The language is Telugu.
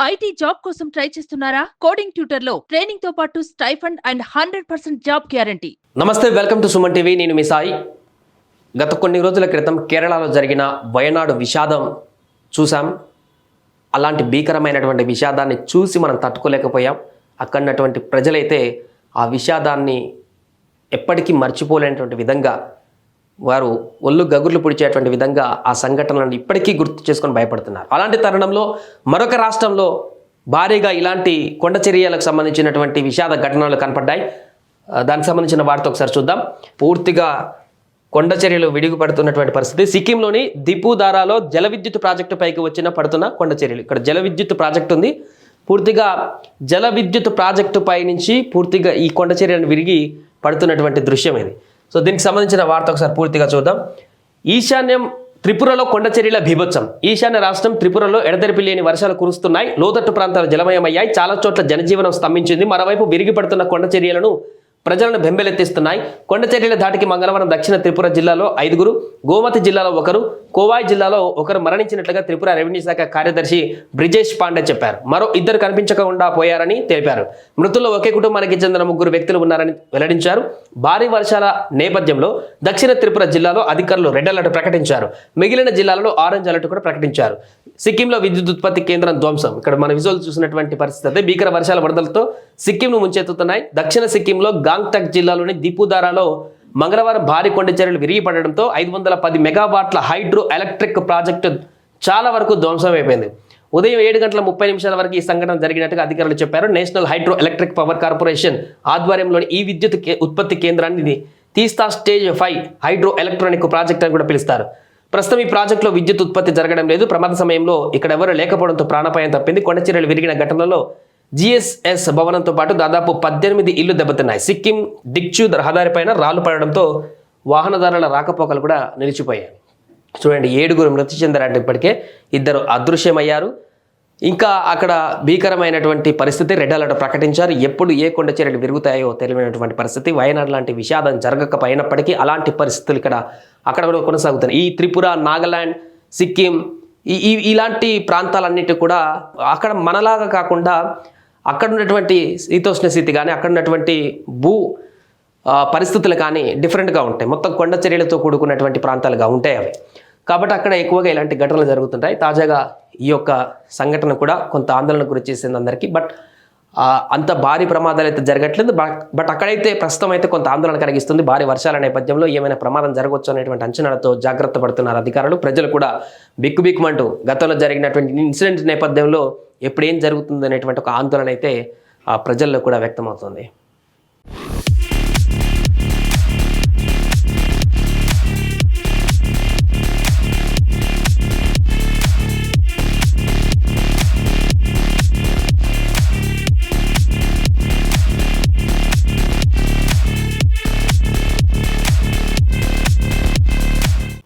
ఐటీ జాబ్ కోసం ట్రై చేస్తున్నారా? కోడింగ్ ట్యూటర్ లో ట్రైనింగ్ తో పాటు స్టైఫండ్ అండ్ 100% జాబ్ గ్యారంటీ. నమస్తే, వెల్కమ్ టు సుమన్ టీవీ. నేను మీ సాయి. గత కొన్ని రోజుల క్రితం కేరళలో జరిగిన వయనాడు విషాదం చూసాం. అలాంటి భీకరమైనటువంటి విషాదాన్ని చూసి మనం తట్టుకోలేకపోయాం. అక్కడున్నటువంటి ప్రజలైతే ఆ విషాదాన్ని ఎప్పటికీ మర్చిపోలేనటువంటి విధంగా, వారు ఒళ్ళు గగుర్లు పొడిచేటువంటి విధంగా ఆ సంఘటనలను ఇప్పటికీ గుర్తు చేసుకొని భయపడుతున్నారు. అలాంటి తరుణంలో మరొక రాష్ట్రంలో భారీగా ఇలాంటి కొండ చర్యలకు సంబంధించినటువంటి విషాద ఘటనలు కనపడ్డాయి. దానికి సంబంధించిన వార్త ఒకసారి చూద్దాం. పూర్తిగా కొండ చర్యలు విడిగిపడుతున్నటువంటి పరిస్థితి. సిక్కింలోని దిపుదారాలో జల విద్యుత్ ప్రాజెక్టు పైకి పడుతున్న కొండ చర్యలు. ఇక్కడ జల విద్యుత్ ప్రాజెక్టు ఉంది. పూర్తిగా జల విద్యుత్ ప్రాజెక్టు పై నుంచి పూర్తిగా ఈ కొండ చర్యలను విరిగి పడుతున్నటువంటి దృశ్యం ఇది. సో దీనికి సంబంధించిన వార్త ఒకసారి పూర్తిగా చూద్దాం. ఈశాన్యం త్రిపురలో కొండ చర్యల బీభత్సం. ఈశాన్య రాష్ట్రం త్రిపురలో ఎడతెరిపి లేని వర్షాలు కురుస్తున్నాయి. లోతట్టు ప్రాంతాలు జలమయమయ్యాయి. చాలా చోట్ల జనజీవనం స్తంభించింది. మరోవైపు విరిగిపడుతున్న కొండ చర్యలను ప్రజలను బెంబెలెత్తిస్తున్నాయి. కొండ చర్యల ధాటికి మంగళవారం దక్షిణ త్రిపుర జిల్లాలో 5, గోమతి జిల్లాలో 1, కోవాయ్ జిల్లాలో 1 మరణించినట్లుగా త్రిపుర రెవెన్యూ శాఖ కార్యదర్శి బ్రిజేష్ పాండే చెప్పారు. మరో 2 కనిపించకుండా పోయారని తెలిపారు. మృతుల్లో ఒకే కుటుంబానికి చెందిన 3 వ్యక్తులు ఉన్నారని వెల్లడించారు. భారీ వర్షాల నేపథ్యంలో దక్షిణ త్రిపుర జిల్లాలో అధికారులు రెడ్ అలర్ట్ ప్రకటించారు. మిగిలిన జిల్లాలలో ఆరెంజ్ అలర్ట్ కూడా ప్రకటించారు. సిక్కింలో విద్యుత్ ఉత్పత్తి కేంద్రం ధ్వంసం. ఇక్కడ మన విజువల్ చూసినటువంటి పరిస్థితి. భీకర వర్షాల వరదలతో సిక్కింను ముంచెత్తుతున్నాయి. దక్షిణ సిక్కింలో గాంగ్టక్ జిల్లాలోని దిపుదారాలో మంగళవారం భారీ కొండ చర్యలు విరిగిపడడంతో 510 మెగావాట్ల హైడ్రో ఎలక్ట్రిక్ ప్రాజెక్టు చాలా వరకు ధ్వంసమైపోయింది. ఉదయం 7:30 వరకు ఈ సంఘటన జరిగినట్టుగా అధికారులు చెప్పారు. National hydro electric power corporation ఆధ్వర్యంలోని ఈ విద్యుత్ ఉత్పత్తి కేంద్రాన్ని తీస్తా స్టేజ్ 5 హైడ్రో ఎలక్ట్రానిక్ ప్రాజెక్ట్ అని కూడా పిలుస్తారు. ప్రస్తుతం ఈ ప్రాజెక్టులో విద్యుత్ ఉత్పత్తి జరగడం లేదు. ప్రమాద సమయంలో ఇక్కడ ఎవరు లేకపోవడంతో ప్రాణాపాయం తప్పింది. కొండ చర్యలు విరిగిన ఘటనలో జిఎస్ఎస్ భవనంతో పాటు దాదాపు 18 ఇళ్లు దెబ్బతిన్నాయి. సిక్కిం డిక్చు రహదారిపైన రాళ్లు పడడంతో వాహనదారుల రాకపోకలు కూడా నిలిచిపోయాయి. చూడండి, 7 మృతి చెందారంటే ఇప్పటికే 2 అదృశ్యమయ్యారు. ఇంకా అక్కడ భీకరమైనటువంటి పరిస్థితి. రెడ్ అలర్ట్ ప్రకటించారు. ఎప్పుడు ఏ కొండ చర్యలు విరుగుతాయో తెలియనటువంటి పరిస్థితి. వయనాడ్ లాంటి విషాదం జరగకపోయినప్పటికీ అలాంటి పరిస్థితులు అక్కడ కూడా కొనసాగుతున్నాయి. ఈ త్రిపుర, నాగాలాండ్, సిక్కిం ఇలాంటి ప్రాంతాలన్నిటి కూడా అక్కడ మనలాగా కాకుండా అక్కడ ఉన్నటువంటి శీతోష్ణ స్థితి కానీ అక్కడ ఉన్నటువంటి భూ పరిస్థితులు కానీ డిఫరెంట్గా ఉంటాయి. మొత్తం కొండ చర్యలతో కూడుకున్నటువంటి ప్రాంతాలుగా ఉంటాయి అవి. కాబట్టి అక్కడ ఎక్కువగా ఇలాంటి ఘటనలు జరుగుతుంటాయి. తాజాగా ఈ యొక్క సంఘటన కూడా కొంత ఆందోళనకు గురి చేసింది అందరికీ. బట్ అంత భారీ ప్రమాదాలు అయితే జరగట్లేదు. బట్ అక్కడైతే ప్రస్తుతం అయితే కొంత ఆందోళన కలిగిస్తుంది. భారీ వర్షాల నేపథ్యంలో ఏమైనా ప్రమాదం జరగవచ్చు అనేటువంటి అంచనాలతో జాగ్రత్త పడుతున్నారు అధికారులు. ప్రజలు కూడా బిక్కుబిక్కుమంటూ గతంలో జరిగినటువంటి ఇన్సిడెంట్ నేపథ్యంలో ఎప్పుడు ఏం జరుగుతుంది అనేటువంటి ఒక ఆందోళన అయితే ఆ ప్రజల్లో కూడా వ్యక్తమవుతుంది.